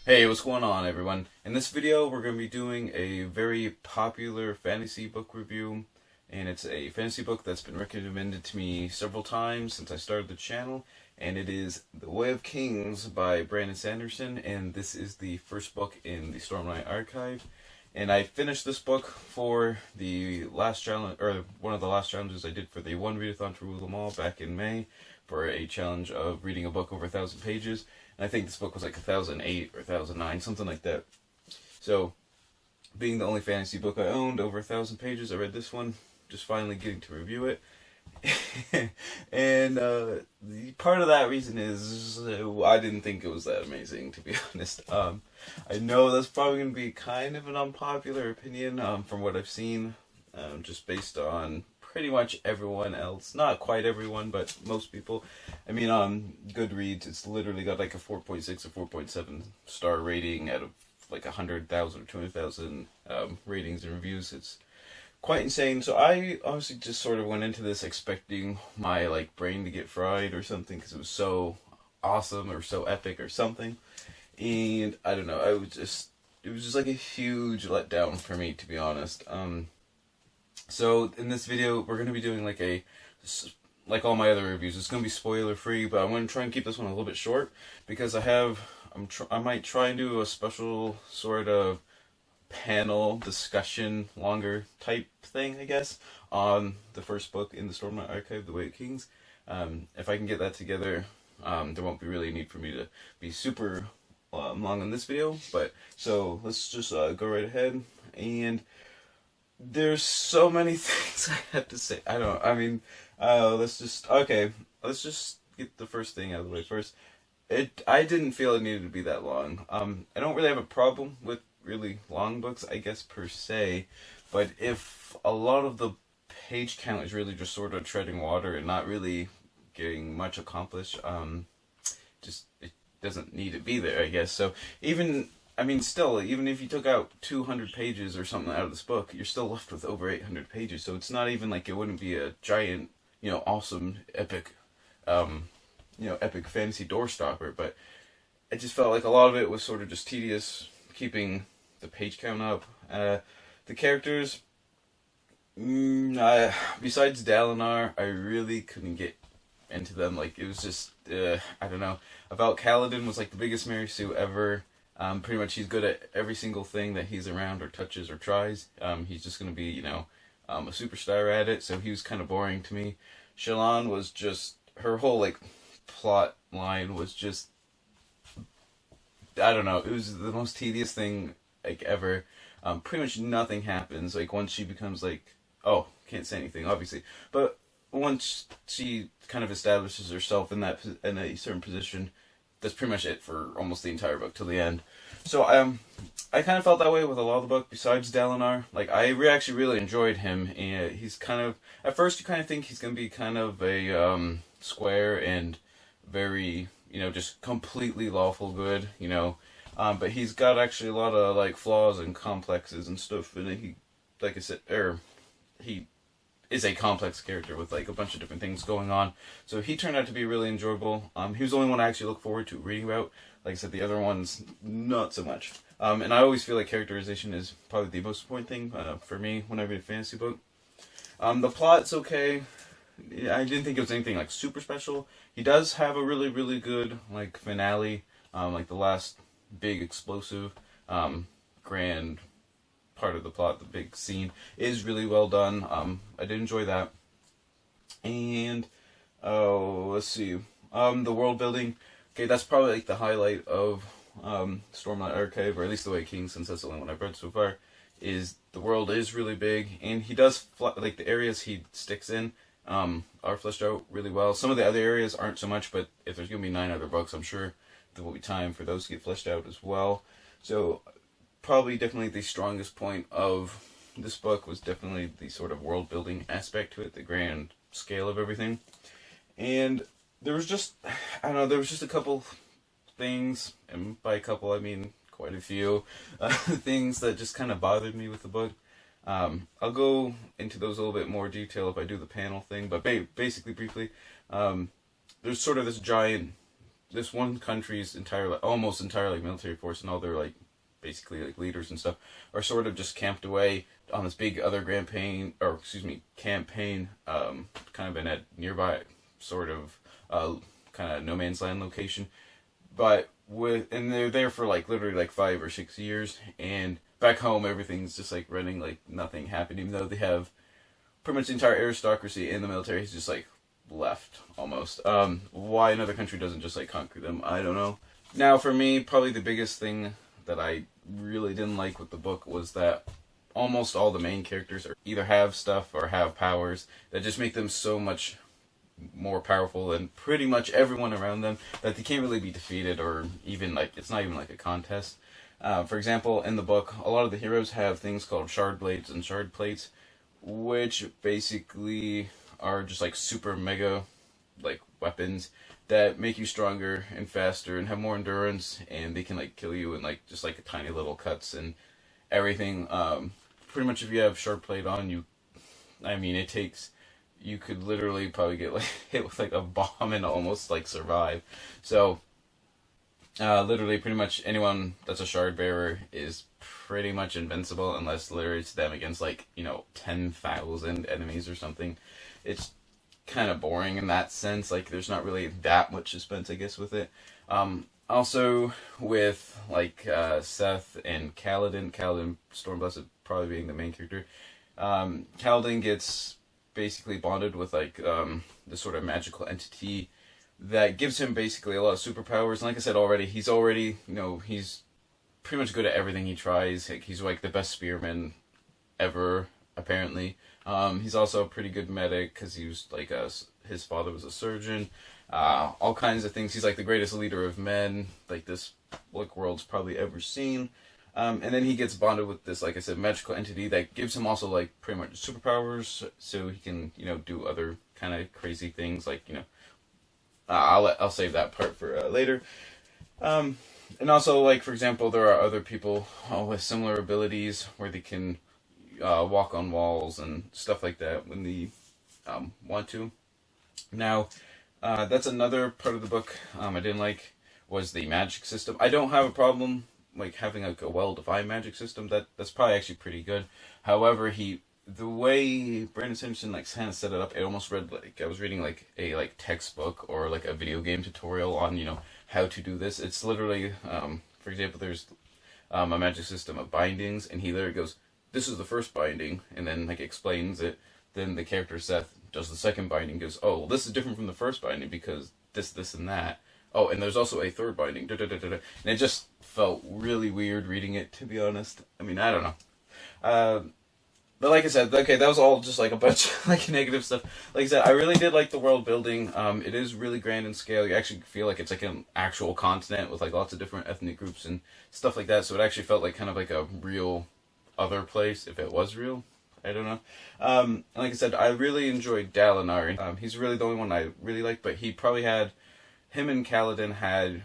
Hey, what's going on, everyone? In this video, we're going to be doing a very popular fantasy book review, and it's a fantasy book that's been recommended to me several times since I started the channel, and it is The Way of Kings by Brandon Sanderson, and this is the first book in the Stormlight Archive. And I finished this book for the last challenge, or one of the last challenges I did for the One Readathon to Rule Them All back in May, for a challenge of reading a book over 1,000 pages. And I think this book was like 1,008 or 1,009, something like that. So, being the only fantasy book I owned over 1,000 pages, I read this one, just finally getting to review it. And part of that reason is I didn't think it was that amazing, to be honest. I know that's probably going to be kind of an unpopular opinion from what I've seen, just based on pretty much everyone else. Not quite everyone, but most people. I mean, on Goodreads, it's literally got like a 4.6 or 4.7 star rating out of like 100,000 or 200,000 ratings and reviews. It's quite insane. So I honestly just sort of went into this expecting my like brain to get fried or something because it was so awesome or so epic or something. And I don't know, it was just like a huge letdown for me, to be honest. So in this video, we're going to be doing like all my other reviews. It's going to be spoiler free, but I'm going to try and keep this one a little bit short because I might try and do a special sort of panel discussion, longer type thing, I guess, on the first book in the Stormlight Archive, The Way of Kings. If I can get that together, there won't be really a need for me to be super long on this video. But so let's just go right ahead. And there's so many things I have to say. Let's just get the first thing out of the way first. I didn't feel it needed to be that long. I don't really have a problem with really long books, I guess, per se, but if a lot of the page count is really just sort of treading water and not really getting much accomplished, just it doesn't need to be there, I guess. So even if you took out 200 pages or something out of this book, you're still left with over 800 pages. So it's not even like it wouldn't be a giant, awesome, epic, epic fantasy doorstopper. But it just felt like a lot of it was sort of just tedious, keeping the page count up. The characters, besides Dalinar, I really couldn't get into them. Like, it was just, I don't know. I felt Kaladin was like the biggest Mary Sue ever. Pretty much he's good at every single thing that he's around or touches or tries. He's just going to be, a superstar at it, so he was kind of boring to me. Shallan was just, her whole, like, plot line was just, I don't know, it was the most tedious thing, like, ever. Pretty much nothing happens, like, once she becomes, like, oh, can't say anything, obviously, but once she kind of establishes herself in a certain position, that's pretty much it for almost the entire book till the end. So I kind of felt that way with a lot of the book besides Dalinar. Like, actually really enjoyed him, and he's kind of, at first you kind of think he's going to be kind of a square and very, just completely lawful good, but he's got actually a lot of like flaws and complexes and stuff, and he, like I said, he is a complex character with like a bunch of different things going on. So he turned out to be really enjoyable. He was the only one I actually look forward to reading about. Like I said, the other ones, not so much. And I always feel like characterization is probably the most important thing for me when I read a fantasy book. The plot's okay. I didn't think it was anything like super special. He does have a really, really good like finale, like the last big explosive, grand part of the plot, the big scene, is really well done. I did enjoy that. And let's see. The world building. Okay, that's probably like the highlight of Stormlight Archive, or at least The Way of Kings, since that's the only one I've read so far. Is the world is really big, and he does like the areas he sticks in are fleshed out really well. Some of the other areas aren't so much, but if there's gonna be 9 other books, I'm sure there will be time for those to get fleshed out as well. So probably definitely the strongest point of this book was definitely the sort of world building aspect to it, the grand scale of everything. And there was just, I don't know, there was just a couple things, and by a couple I mean quite a few, things that just kind of bothered me with the book. I'll go into those a little bit more detail if I do the panel thing, but basically, briefly, there's sort of this giant this one country's almost entirely military force, and all their like basically like leaders and stuff are sort of just camped away on this big other campaign, kind of in a nearby sort of kind of no man's land location, but and they're there for like literally like 5 or 6 years, and back home everything's just like running like nothing happened, even though they have pretty much the entire aristocracy in the military is just like left almost. Why another country doesn't just like conquer them, I don't know. Now for me, probably the biggest thing that I really didn't like with the book was that almost all the main characters either have stuff or have powers that just make them so much more powerful than pretty much everyone around them that they can't really be defeated, or even like it's not even like a contest. For example, in the book, a lot of the heroes have things called shard blades and shard plates, which basically are just like super mega like weapons that make you stronger and faster and have more endurance, and they can like kill you in like just like tiny little cuts and everything. Pretty much if you have shard plate on you, I mean you could literally probably get like hit with like a bomb and almost like survive. So literally pretty much anyone that's a shard bearer is pretty much invincible unless literally it's them against like 10,000 enemies or something. It's kind of boring in that sense. Like there's not really that much suspense, I guess, with it. Also with like Seth and Kaladin Stormblessed probably being the main character. Kaladin gets basically bonded with like this sort of magical entity that gives him basically a lot of superpowers. And like I said already, he's pretty much good at everything he tries. Like, he's like the best spearman ever, apparently. He's also a pretty good medic because he was like his father was a surgeon. All kinds of things. He's like the greatest leader of men like this world's probably ever seen. And then he gets bonded with this, like I said, magical entity that gives him also like pretty much superpowers, so he can do other kind of crazy things. Like I'll save that part for later. And also, like for example, there are other people with similar abilities where they can walk on walls and stuff like that when they want to. Now, that's another part of the book I didn't like, was the magic system. I don't have a problem like having like a well-defined magic system. That's probably actually pretty good. However, the way Brandon Sanderson like kind of set it up, it almost read like I was reading like a like textbook or like a video game tutorial on how to do this. It's literally for example, there's a magic system of bindings, and he literally goes, "This is the first binding," and then like explains it. Then the character Seth does the second binding, goes, "Oh, well, this is different from the first binding because this, and that. Oh, and there's also a third binding." Da, da, da, da, da. And it just felt really weird reading it, to be honest. I mean, I don't know. But like I said, okay, that was all just like a bunch of like negative stuff. Like I said, I really did like the world building. It is really grand in scale. You actually feel like it's like an actual continent with like lots of different ethnic groups and stuff like that. So it actually felt like kind of like a real other place, if it was real. I don't know. And like I said, I really enjoyed Dalinar. He's really the only one I really liked, but him and Kaladin had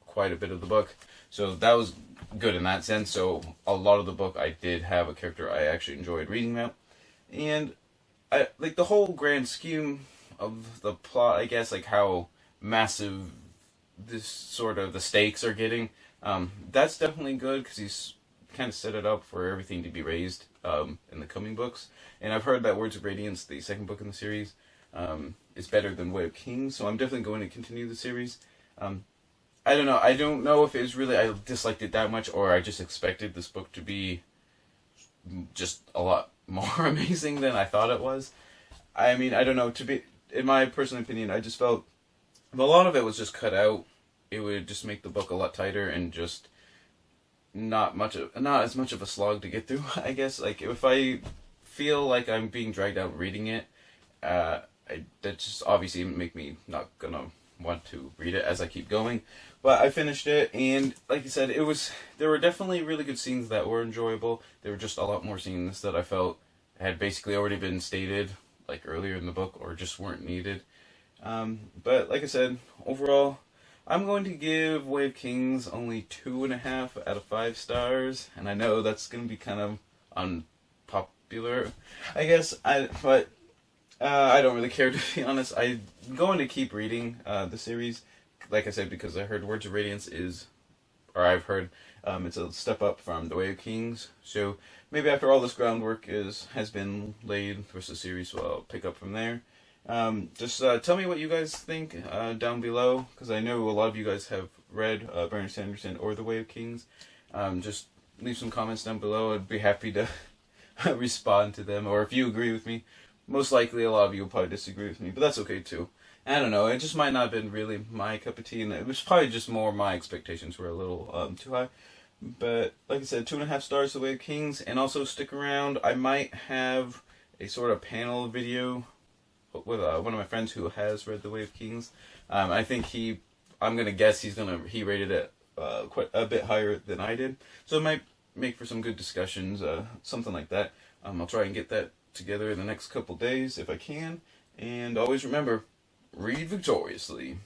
quite a bit of the book. So that was good in that sense. So a lot of the book I did have a character I actually enjoyed reading about. And I like the whole grand scheme of the plot, I guess, like how massive this sort of the stakes are getting. That's definitely good because he's kind of set it up for everything to be raised in the coming books. And I've heard that Words of Radiance, the second book in the series, is better than Way of Kings, so I'm definitely going to continue the series. I don't know. I don't know if it was really I disliked it that much, or I just expected this book to be just a lot more amazing than I thought it was. I mean, I don't know. In my personal opinion, I just felt if a lot of it was just cut out, it would just make the book a lot tighter and just not as much of a slog to get through. I guess like if I feel like I'm being dragged out reading it, that just obviously make me not gonna want to read it as I keep going. But I finished it, and like you said, there were definitely really good scenes that were enjoyable. There were just a lot more scenes that I felt had basically already been stated like earlier in the book or just weren't needed. But like I said, overall, I'm going to give Way of Kings only 2.5 out of 5 stars, and I know that's going to be kind of unpopular, I guess. But I don't really care, to be honest. I'm going to keep reading the series like I said, because I heard Words of Radiance is, or I've heard, it's a step up from The Way of Kings. So maybe after all this groundwork has been laid for the series, so I'll pick up from there. Just tell me what you guys think down below, because I know a lot of you guys have read Brandon Sanderson or The Way of Kings. Just leave some comments down below. I'd be happy to respond to them, or if you agree with me. Most likely a lot of you will probably disagree with me, but that's okay too. I don't know, it just might not have been really my cup of tea, and it was probably just more my expectations were a little too high. But like I said, 2.5 stars The Way of Kings, and also stick around. I might have a sort of panel video with one of my friends who has read The Way of Kings. I think I'm gonna guess he rated it quite a bit higher than I did, so it might make for some good discussions, something like that. I'll try and get that together in the next couple days if I can, and always remember, read victoriously.